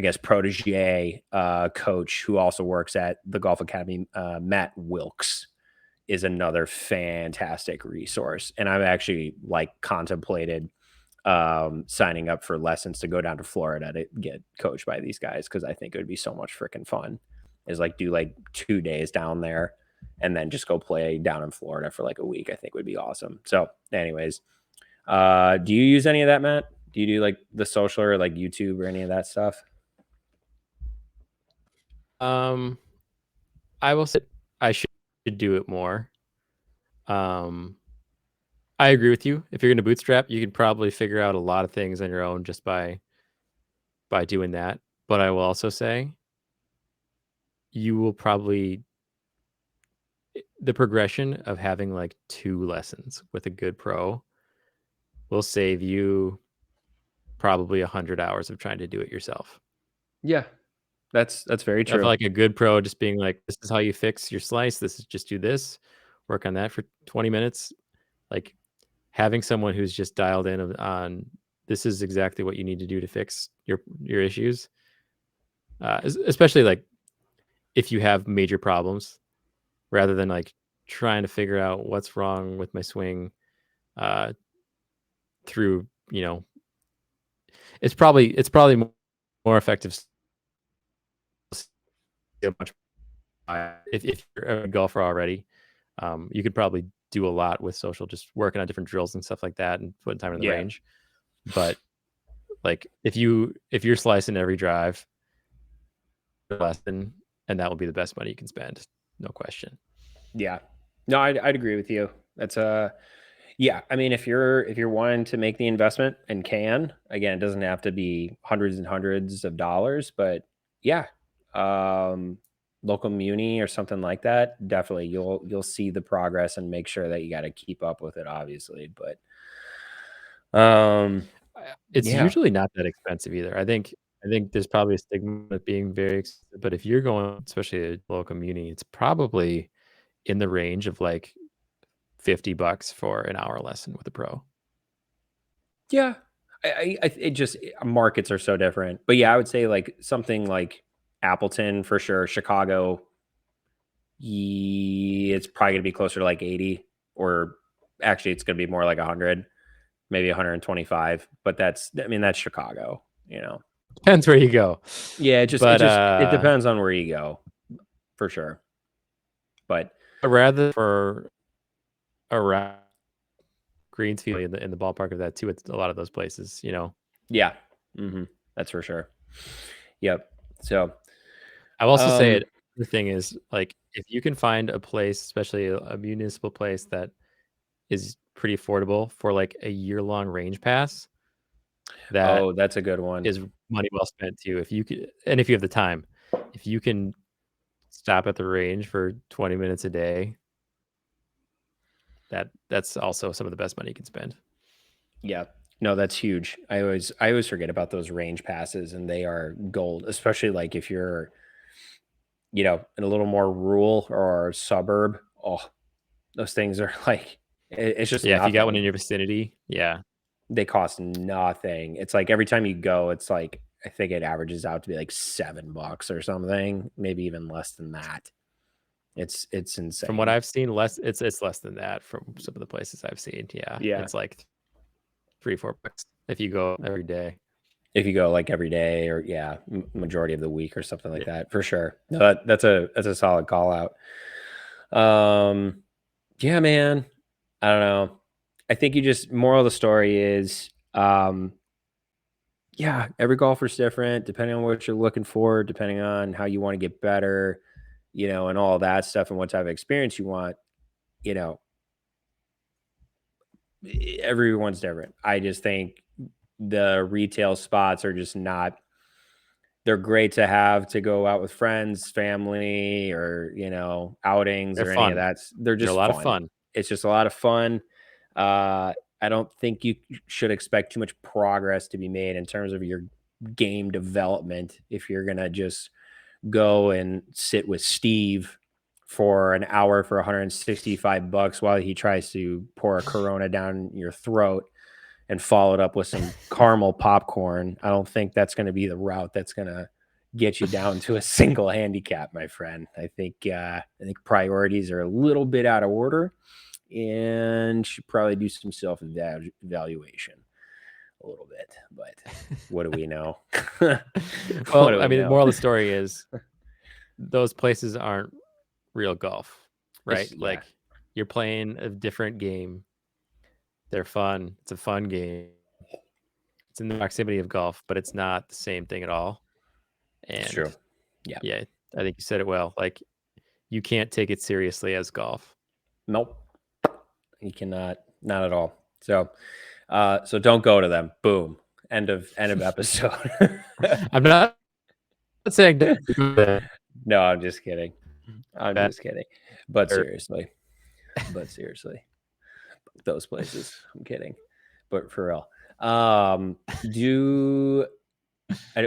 guess protege coach, who also works at the Golf Academy, Matt Wilkes, is another fantastic resource. And I've actually like contemplated signing up for lessons to go down to Florida to get coached by these guys, because I think it would be so much freaking fun. Is like, do like 2 days down there and then just go play down in Florida for like a week. I think would be awesome. So anyways, do you use any of that, Matt? Do you do like the social or like YouTube or any of that stuff? I will say I should do it more. I agree with you. If you're going to bootstrap, you can probably figure out a lot of things on your own just by doing that. But I will also say, you will probably, the progression of having like 2 lessons with a good pro will save you probably 100 hours of trying to do it yourself. Yeah. That's very I true. feel like a good pro just being like, this is how you fix your slice. This is just do this, work on that for 20 minutes. Like having someone who's just dialed in on this is exactly what you need to do to fix your issues. Especially like if you have major problems, rather than like trying to figure out what's wrong with my swing through, it's probably more effective if you're a golfer already. You could probably do a lot with social, just working on different drills and stuff like that, and putting time in the range. But like if you're slicing every drive, lesson, and that will be the best money you can spend, no question. Yeah, no, I'd agree with you. That's yeah. I mean, if you're wanting to make the investment and again, it doesn't have to be hundreds and hundreds of dollars, but yeah, local muni or something like that, definitely you'll see the progress and make sure that you got to keep up with it, obviously. But it's yeah. usually not that expensive either. I think there's probably a stigma of being very expensive, but if you're going, especially a local muni, it's probably in the range of like $50 for an hour lesson with a pro. Yeah, it just markets are so different, but yeah, I would say like something like Appleton for sure. Chicago, it's probably gonna be closer to like 80, or actually, it's gonna be more like 100, maybe 125. But that's Chicago, Depends where you go. Yeah, but it depends on where you go, for sure. But rather for around Greensfield in the ballpark of that too, it's a lot of those places, Yeah, that's for sure. Yep. So I'll also say it. The thing is, like, if you can find a place, especially a municipal place that is pretty affordable for like a year-long range pass, that's a good one. is money well spent too. If you could, and if you have the time, if you can stop at the range for 20 minutes a day, that's also some of the best money you can spend. Yeah. No, that's huge. I always forget about those range passes, and they are gold, especially like if you're, in a little more rural or suburb. Oh, those things are like, it's just if you got one nothing. in your vicinity, They cost nothing. It's like every time you go, it's like, I think it averages out to be like $7 or something, maybe even less than that. It's insane. From what I've seen, it's less than that from some of the places I've seen. Yeah. It's like $3-4 if you go every day. If you go like every day, or majority of the week or something like that, for sure. No, that's a solid call out. Yeah, man. I don't know. I think moral of the story is, every golfer's different, depending on what you're looking for, depending on how you want to get better, and all that stuff, and what type of experience you want. Everyone's different. I just think the retail spots are just not, they're great to have to go out with friends, family, or, outings. They're or fun. Any of that. They're just a lot of fun. It's just a lot of fun. I don't think you should expect too much progress to be made in terms of your game development if you're going to just go and sit with Steve for an hour for $165 while he tries to pour a Corona down your throat and follow it up with some caramel popcorn. I don't think that's going to be the route that's going to get you down to a single handicap, my friend. I think priorities are a little bit out of order, and should probably do some self-evaluation a little bit. But what do we know? Well, I mean, the moral of the story is those places aren't real golf, right? Like you're playing a different game. They're fun. It's a fun game. It's in the proximity of golf, but it's not the same thing at all. And it's true. Yeah, I think you said it well. Like you can't take it seriously as golf. Nope. You cannot, not at all. So don't go to them. Boom. End of episode. I'm not saying no, I'm just kidding. Just kidding. But seriously. Those places. I'm kidding. But for real.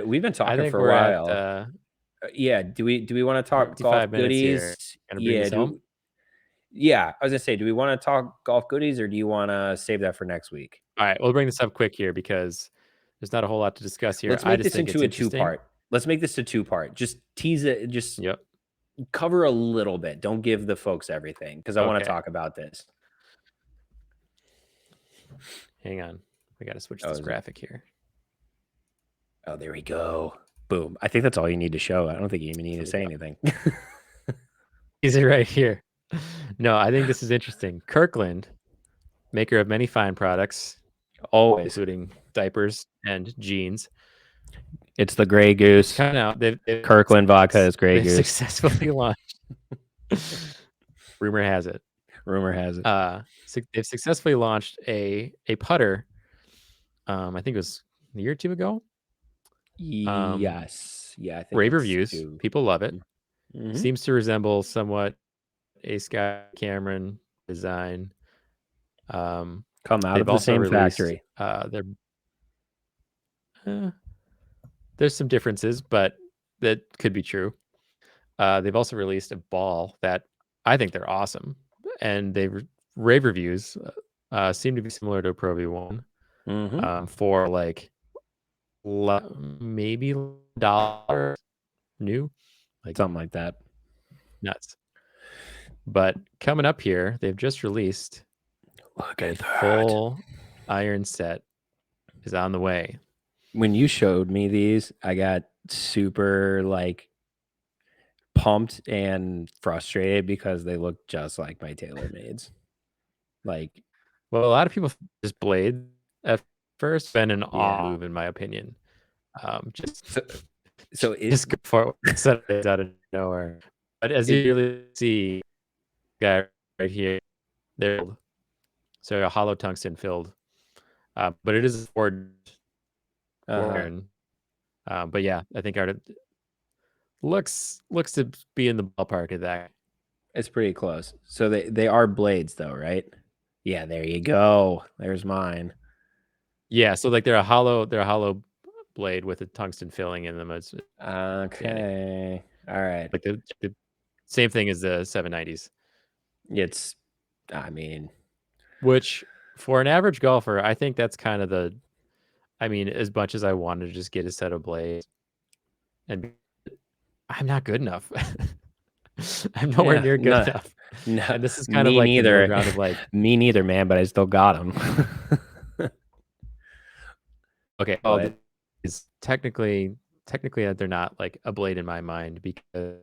We've been talking for a while. Yeah. Do we want to talk golf 55 minutes here. goodies? Gonna bring Yeah. this home? Yeah. I was gonna say, do we want to talk golf goodies, or do you want to save that for next week? All right, we'll bring this up quick here because there's not a whole lot to discuss here. Let's I make just this think it's into a interesting. two-part. Let's make this a two-part. Just tease it. Just Yep. cover a little bit. Don't give the folks everything, because I want to Okay. talk about this. Hang on. We got to switch this graphic here. Oh, there we go. Boom. I think that's all you need to show. I don't think you even need to say anything. Is it right here? No, I think this is interesting. Kirkland, maker of many fine products, Always. including diapers and jeans. It's the Grey Goose. Out. Kirkland vodka is Grey Goose. Successfully launched. Rumor has it. Rumor has it. They've successfully launched a putter. I think it was a year or two ago. Yes. Yeah. I think rave reviews. People love it. Mm-hmm. Seems to resemble somewhat a Sky Cameron design. Come out of the same factory. There's some differences, but that could be true. They've also released a ball that I think they're awesome, and rave reviews seem to be similar to a Pro V1 for like maybe $1 new, like something like that. Nuts. But coming up here, they've just released a full iron set is on the way. When you showed me these, I got super like pumped and frustrated because they look just like my TaylorMades. Like, well, a lot of people just blade at first, been an off move in my opinion. Just go for it. Set it out of nowhere. But as you really see, guy right here, they're so a hollow tungsten filled, but it is forged. But yeah, I think looks to be in the ballpark of that. It's pretty close. So they are blades though, right? Yeah, there you go. There's mine. Yeah, so like they're a hollow blade with a tungsten filling in them. It's okay. All right. Like the same thing as the 790s. It's, I mean, which for an average golfer, I think that's kind of as much as I wanted to just get a set of blades, and I'm not good enough. I'm nowhere near good enough. No, and this is kind of like neither. The of like me neither, man. But I still got them. Okay. Well, is technically they're not like a blade in my mind because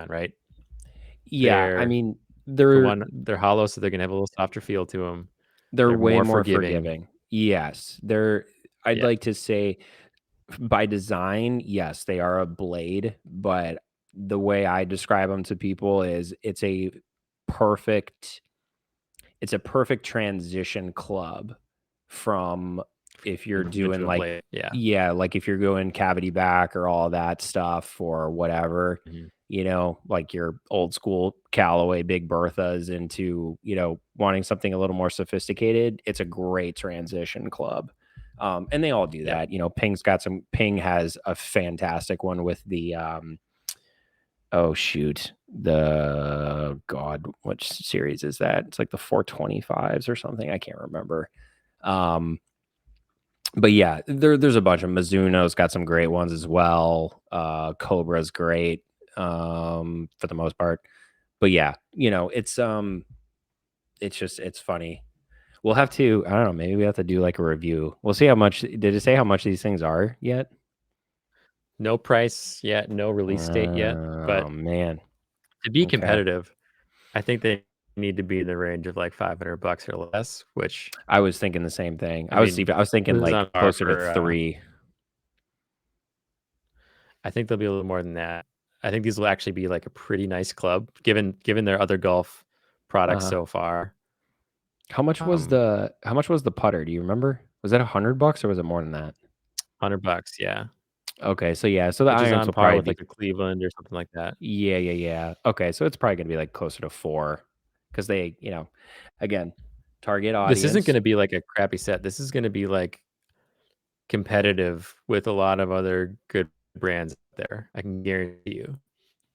right. Yeah, I mean they're hollow, so they're gonna have a little softer feel to them. They're way more forgiving. Yes, I'd like to say by design, yes, they are a blade, but the way I describe them to people is it's a perfect transition club from if you're doing like blade. like if you're going cavity back or all that stuff or whatever, you know, like your old school Callaway Big Berthas into, you know, wanting something a little more sophisticated. It's a great transition club. And they all do that. You know, Ping has a fantastic one with the what series is that? It's like the 425s or something. I can't remember. But yeah, there's a bunch of Mizuno's got some great ones as well. Cobra's great for the most part. But yeah, you know, it's funny. We'll have to, I don't know, maybe we have to do like a review. We'll see how much. Did it say how much these things are yet? No price yet, no release date yet. But man, to be competitive, I think they need to be in the range of like $500 or less. Which I was thinking the same thing. I was thinking like closer to 3. I think they'll be a little more than that. I think these will actually be like a pretty nice club, given their other golf products so far. How much was the putter? Do you remember? Was that $100 or was it more than that? $100, yeah. Okay, so yeah, so the Which irons is on will par probably with be like a Cleveland or something like that. Yeah. Okay, so it's probably gonna be like closer to 4 because they, you know, again, target audience. This isn't going to be like a crappy set. This is going to be like competitive with a lot of other good brands out there. I can guarantee you.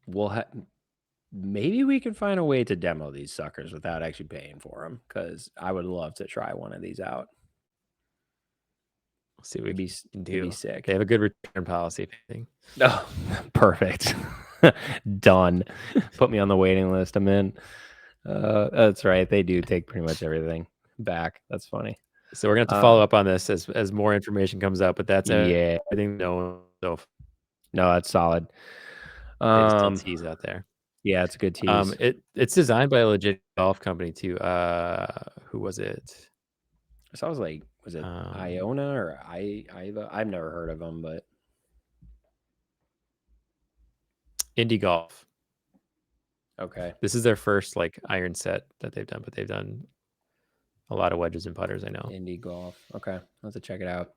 We'll maybe we can find a way to demo these suckers without actually paying for them, because I would love to try one of these out. We'll see what we can do. It'd be sick. They have a good return policy. Oh, perfect. Done. Put me on the waiting list. I'm in. That's right. They do take pretty much everything back. That's funny. So we're gonna have to follow up on this as more information comes out. But that's everything. No, that's solid. Still tease out there. Yeah, it's a good tease. It's designed by a legit golf company too. Who was it? So I was like, was it Iona or Iva? I've never heard of them, but Indie Golf. Okay. This is their first like iron set that they've done, but they've done a lot of wedges and putters, I know. Indie Golf. Okay. I'll have to check it out.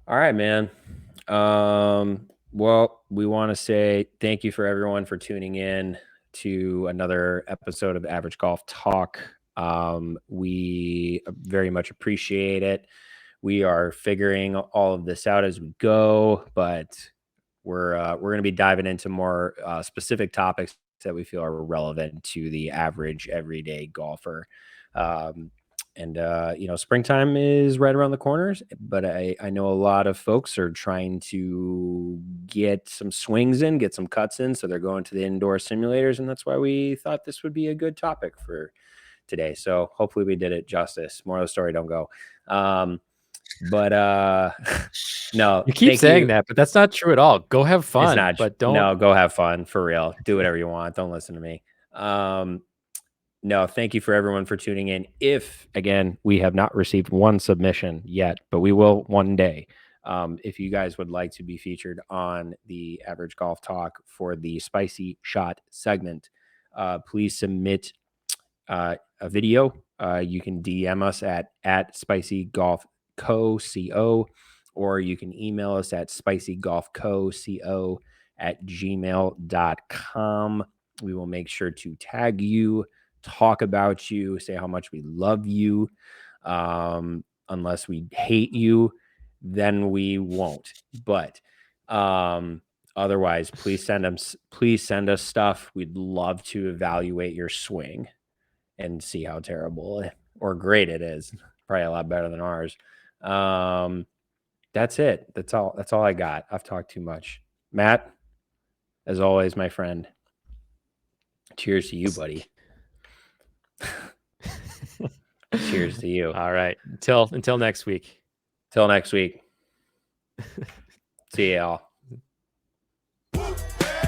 All right, man. Well, we want to say thank you for everyone for tuning in to another episode of Average Golf Talk. We very much appreciate it. We are figuring all of this out as we go, but we're going to be diving into more specific topics that we feel are relevant to the average everyday golfer. Springtime is right around the corners, but I know a lot of folks are trying to get some swings in, get some cuts in. So they're going to the indoor simulators. And that's why we thought this would be a good topic for today. So hopefully we did it justice. More of the story, don't go. No, you keep saying that, but that's not true at all. Go have fun, go have fun for real. Do whatever you want. Don't listen to me. No, thank you for everyone for tuning in. If, again, we have not received one submission yet, but we will one day. If you guys would like to be featured on the Average Golf Talk for the Spicy Shot segment, please submit a video. You can DM us at Spicy Golf Co, or you can email us at spicygolfco@gmail.com. We will make sure to tag you, talk about you, say how much we love you. Unless we hate you, then we won't. But otherwise, please send us stuff. We'd love to evaluate your swing and see how terrible or great it is. Probably a lot better than ours. That's it. That's all I got. I've talked too much. Matt, as always, my friend. Cheers to you, buddy. Cheers to you. All right. Until next week. Till next week. See y'all.